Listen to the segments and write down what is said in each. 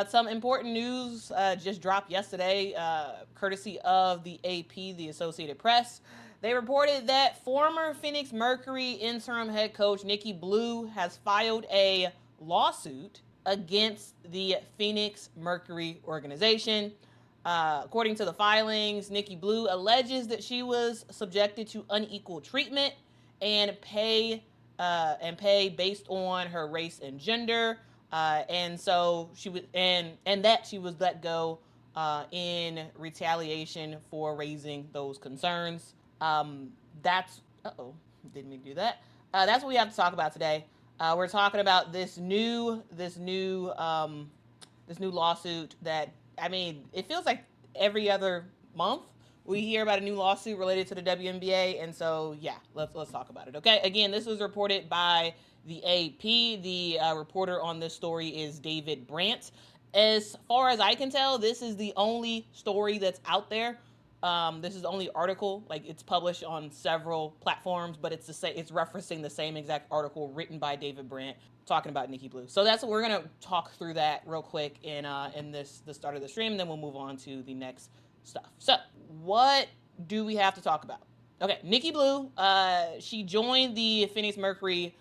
Some important news just dropped yesterday, courtesy of the AP, the Associated Press. They reported that former Phoenix Mercury interim head coach Nikki Blue has filed a lawsuit against the Phoenix Mercury organization. According to the filings, Nikki Blue alleges that she was subjected to unequal treatment and pay based on her race and gender, and so she was and that she was let go in retaliation for raising those concerns. That's didn't mean to do that. That's what we have to talk about today. We're talking about this new lawsuit that, I mean, it feels like every other month we hear about a new lawsuit related to the WNBA, and so yeah, let's talk about it. Okay, again, this was reported by the AP. The reporter on this story is David Brandt. As far as I can tell, this is the only story that's out there. This is the only article, like it's published on several platforms, but it's referencing the same exact article written by David Brandt talking about Nikki Blue. So that's what we're gonna talk through that real quick in the start of the stream, and then we'll move on to the next stuff. So what do we have to talk about? Okay, Nikki Blue, she joined the Phoenix Mercury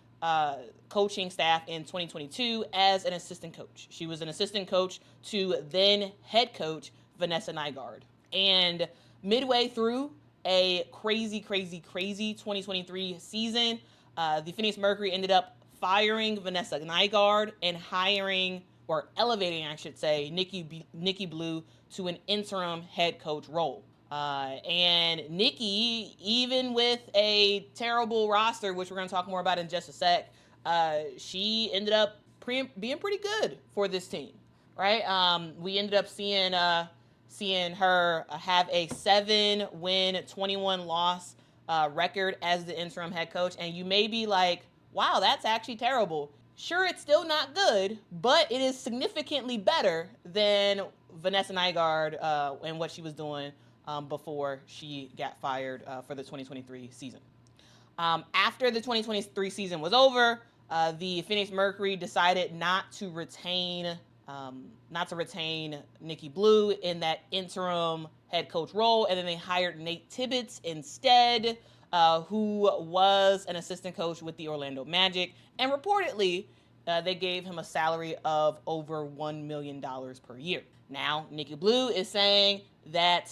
coaching staff in 2022 as an assistant coach. She was an assistant coach to then head coach Vanessa Nygaard. And midway through a crazy 2023 season, the Phoenix Mercury ended up firing Vanessa Nygaard and hiring, or elevating, I should say, Nikki Blue to an interim head coach role. And Nikki, even with a terrible roster, which we're going to talk more about in just a sec, she ended up being pretty good for this team, right? We ended up seeing her have a 7-win, 21-loss record as the interim head coach. And you may be like, wow, that's actually terrible. Sure, it's still not good, but it is significantly better than Vanessa Nygaard and what she was doing before she got fired for the 2023 season. After the 2023 season was over, the Phoenix Mercury decided not to retain Nikki Blue in that interim head coach role, and then they hired Nate Tibbetts instead, who was an assistant coach with the Orlando Magic, and reportedly they gave him a salary of over $1 million per year. Now, Nikki Blue is saying that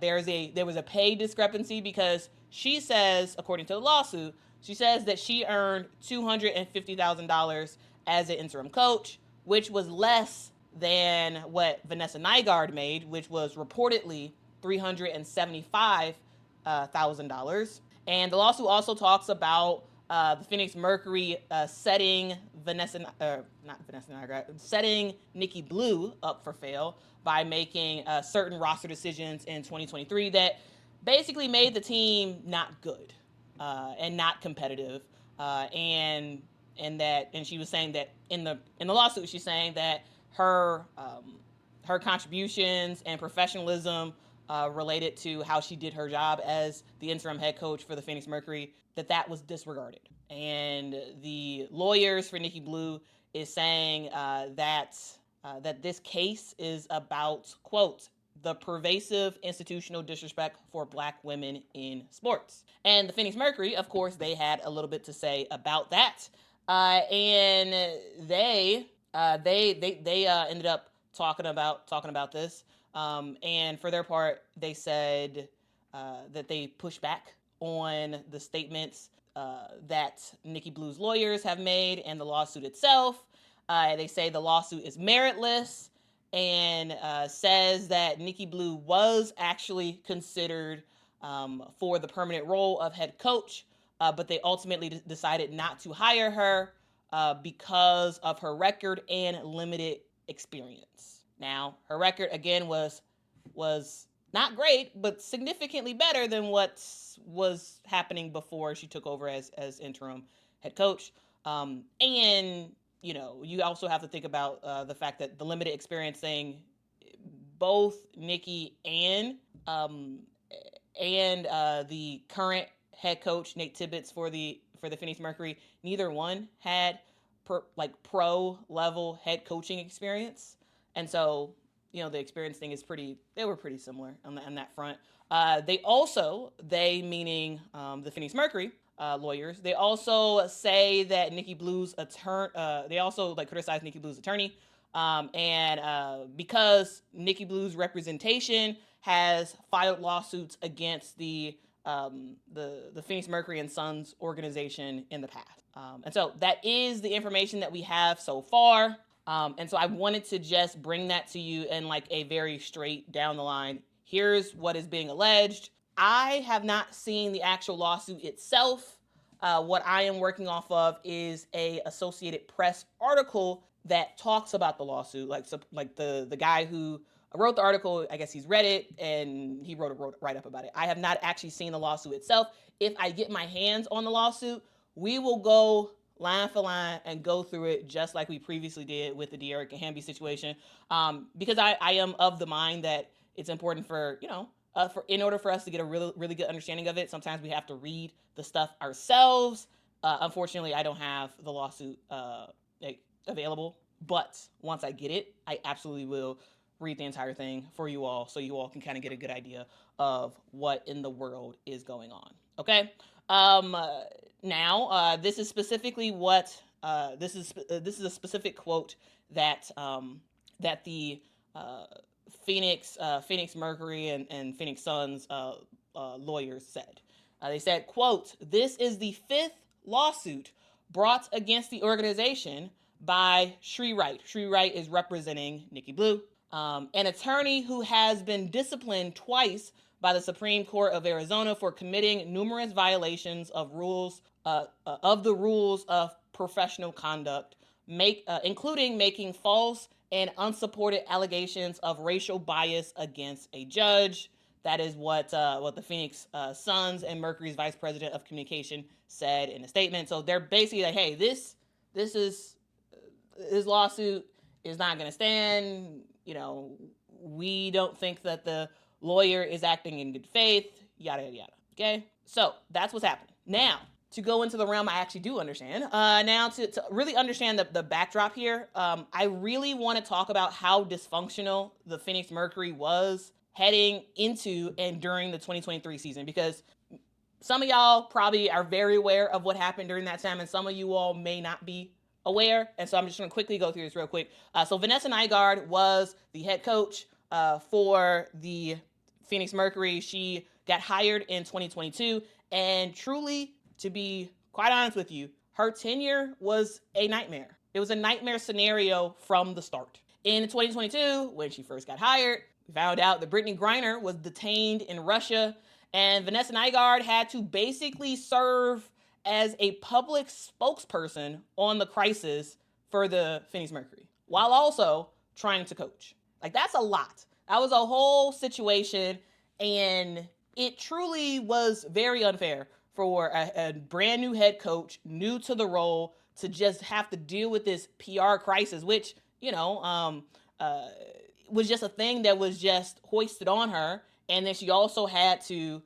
there was a pay discrepancy because she says, according to the lawsuit, she says that she earned $250,000 as an interim coach, which was less than what Vanessa Nygaard made, which was reportedly $375,000. And the lawsuit also talks about the Phoenix Mercury setting setting Nikki Blue up for fail by making certain roster decisions in 2023 that basically made the team not good and not competitive. And she was saying that in the lawsuit, she's saying that her contributions and professionalism related to how she did her job as the interim head coach for the Phoenix Mercury, that was disregarded. And the lawyers for Nikki Blue is saying that this case is about, quote, the pervasive institutional disrespect for Black women in sports. And the Phoenix Mercury, of course, they had a little bit to say about that. And they ended up talking about this. And for their part, they said that they pushed back on the statements that Nikki Blue's lawyers have made and the lawsuit itself. They say the lawsuit is meritless and says that Nikki Blue was actually considered for the permanent role of head coach, but they ultimately decided not to hire her because of her record and limited experience. Now, her record, again, was not great, but significantly better than what was happening before she took over as interim head coach. And, you know, you also have to think about the fact that the limited experience thing, both Nikki and the current head coach, Nate Tibbetts, for the Phoenix Mercury, neither one had pro level head coaching experience. And so, the experience thing they were pretty similar on that front. They meaning the Phoenix Mercury lawyers, they also say that Nikki Blue's attorney, they also criticize Nikki Blue's attorney. Because Nikki Blue's representation has filed lawsuits against the Phoenix Mercury and Sons organization in the past. And so that is the information that we have so far. And so I wanted to just bring that to you in a very straight down the line. Here's what is being alleged. I have not seen the actual lawsuit itself. What I am working off of is a Associated Press article that talks about the lawsuit. The guy who wrote the article, I guess he's read it and he wrote a write-up about it. I have not actually seen the lawsuit itself. If I get my hands on the lawsuit, we will go line for line and go through it just like we previously did with the De'Erica Hamby situation. Because I am of the mind that it's important for, in order for us to get a really, really good understanding of it, sometimes we have to read the stuff ourselves. Unfortunately, I don't have the lawsuit available, but once I get it, I absolutely will read the entire thing for you all so you all can kind of get a good idea of what in the world is going on. Okay? Now, this is specifically what this is a specific quote that the Phoenix Mercury and Phoenix Suns lawyers said. They said, quote, "This is the 5th lawsuit brought against the organization by Shree Wright." Shree Wright is representing Nikki Blue, an attorney who has been disciplined twice by the Supreme Court of Arizona for committing numerous violations of the rules of professional conduct, including making false and unsupported allegations of racial bias against a judge. That is what the Phoenix Suns and Mercury's vice president of communication said in a statement. So they're basically like, hey, this lawsuit is not going to stand. We don't think that the lawyer is acting in good faith, yada, yada, yada. Okay? So that's what's happening. Now, to go into the realm I actually do understand, now to really understand the backdrop here, I really want to talk about how dysfunctional the Phoenix Mercury was heading into and during the 2023 season, because some of y'all probably are very aware of what happened during that time, and some of you all may not be aware. And so I'm just going to quickly go through this real quick. So Vanessa Nygaard was the head coach for the Phoenix Mercury. She got hired in 2022, and truly, to be quite honest with you, her tenure was a nightmare. It was a nightmare scenario from the start. In 2022, when she first got hired, we found out that Brittany Griner was detained in Russia, and Vanessa Nygaard had to basically serve as a public spokesperson on the crisis for the Phoenix Mercury, while also trying to coach. That's a lot. That was a whole situation, and it truly was very unfair for a brand new head coach, new to the role, to just have to deal with this PR crisis, which, was just a thing that was just hoisted on her. And then she also had to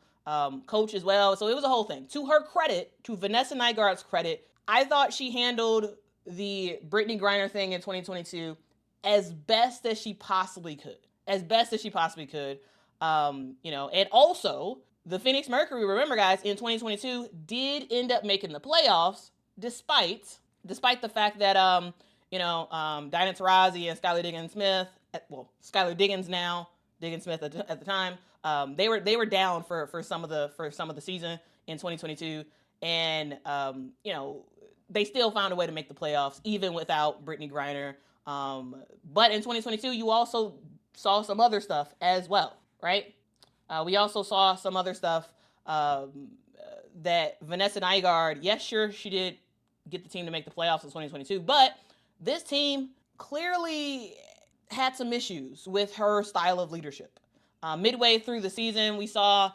coach as well. So it was a whole thing. To her credit, to Vanessa Nygaard's credit, I thought she handled the Brittany Griner thing in 2022 as best as she possibly could. And also the Phoenix Mercury, remember guys, in 2022 did end up making the playoffs despite the fact that, Diana Taurasi and Skylar Diggins-Smith, Skylar Diggins now, Diggins-Smith at the time, they were down for some of the season in 2022, and they still found a way to make the playoffs even without Brittany Griner. But in 2022, you also saw some other stuff as well, right? We also saw some other stuff that Vanessa Nygaard, yes, sure, she did get the team to make the playoffs in 2022, but this team clearly had some issues with her style of leadership. Midway through the season, we saw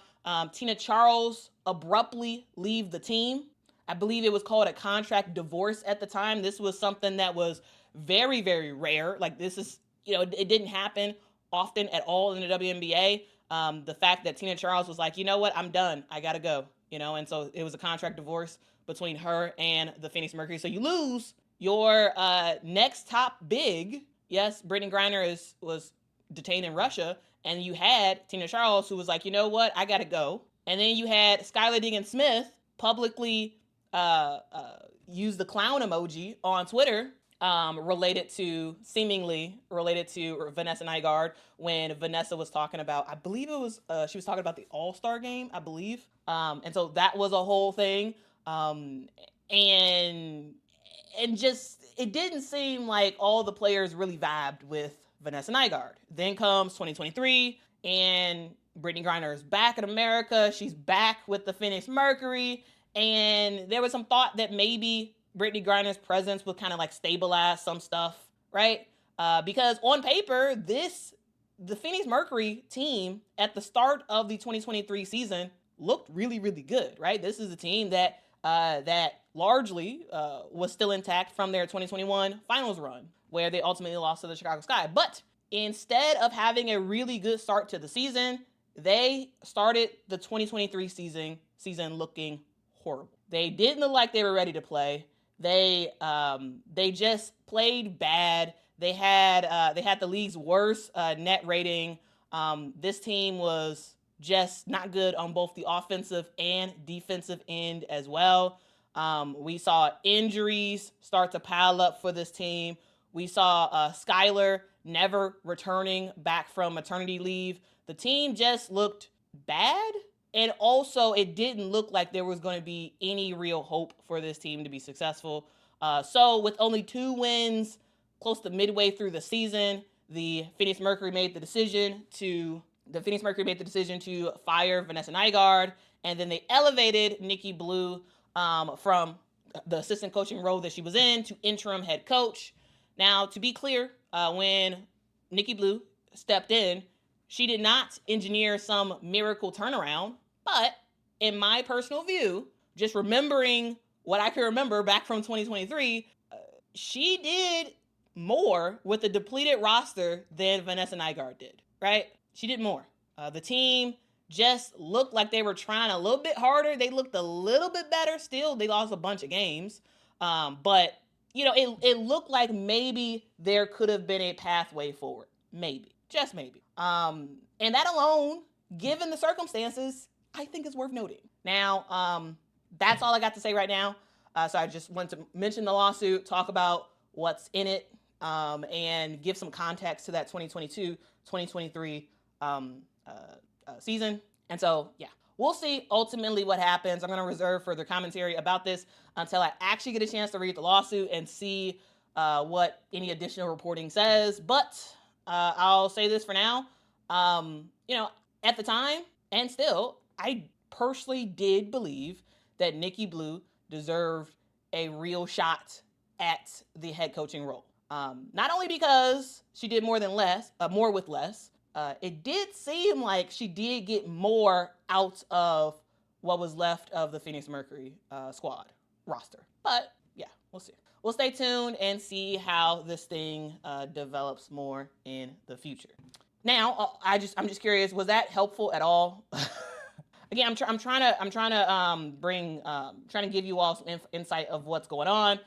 Tina Charles abruptly leave the team. I believe it was called a contract divorce at the time. This was something that was very, very rare. It didn't happen often at all in the WNBA. The fact that Tina Charles was like, you know what, I'm done. I got to go. And so it was a contract divorce between her and the Phoenix Mercury. So you lose your next top big Yes, Brittany Griner was detained in Russia, and you had Tina Charles, who was like, you know what, I gotta go. And then you had Skylar Diggins-Smith publicly use the clown emoji on Twitter, seemingly related to Vanessa Nygaard, when Vanessa was talking about, I believe it was, she was talking about the All-Star game, I believe. And so that was a whole thing. And just, it didn't seem like all the players really vibed with Vanessa Nygaard. Then comes 2023, and Brittany Griner is back in America. She's back with the Phoenix Mercury, and there was some thought that maybe Brittany Griner's presence would kind of like stabilize some stuff, right? Because on paper, the Phoenix Mercury team at the start of the 2023 season looked really, really good, right? This is a team that largely was still intact from their 2021 finals run, where they ultimately lost to the Chicago Sky. But instead of having a really good start to the season, they started the 2023 season looking horrible. They didn't look like they were ready to play. They just played bad. They had the league's worst net rating. This team was just not good on both the offensive and defensive end as well. We saw injuries start to pile up for this team. We saw Skylar never returning back from maternity leave. The team just looked bad. And also, it didn't look like there was going to be any real hope for this team to be successful. So with only 2 wins close to midway through the season, the Phoenix Mercury made the decision to fire Vanessa Nygaard, and then they elevated Nikki Blue from the assistant coaching role that she was in to interim head coach. Now, to be clear, when Nikki Blue stepped in, she did not engineer some miracle turnaround, but in my personal view, just remembering what I can remember back from 2023, she did more with a depleted roster than Vanessa Nygaard did, right? She did more. The team just looked like they were trying a little bit harder. They looked a little bit better. Still, they lost a bunch of games. But, it looked like maybe there could have been a pathway forward. Maybe. Just maybe. And that alone, given the circumstances, I think is worth noting. Now, that's all I got to say right now. So I just wanted to mention the lawsuit, talk about what's in it, and give some context to that 2022-2023 season. And so, yeah, we'll see ultimately what happens. I'm going to reserve further commentary about this until I actually get a chance to read the lawsuit and see what any additional reporting says. But I'll say this for now. At the time, and still, I personally did believe that Nikki Blue deserved a real shot at the head coaching role. Not only because she did more with less. It did seem like she did get more out of what was left of the Phoenix Mercury squad roster. But yeah, we'll see. We'll stay tuned and see how this thing develops more in the future. Now, I'm just curious, was that helpful at all? Again, I'm trying to give you all some insight of what's going on.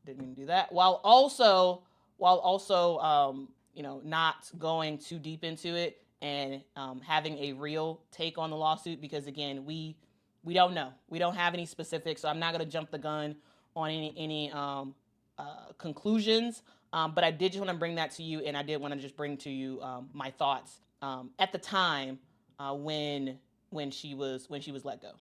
Didn't even do that. While also, not going too deep into it and having a real take on the lawsuit, because again, we don't know. We don't have any specifics, so I'm not going to jump the gun on any conclusions. But I did just want to bring that to you, and I did want to just bring to you my thoughts at the time when she was let go.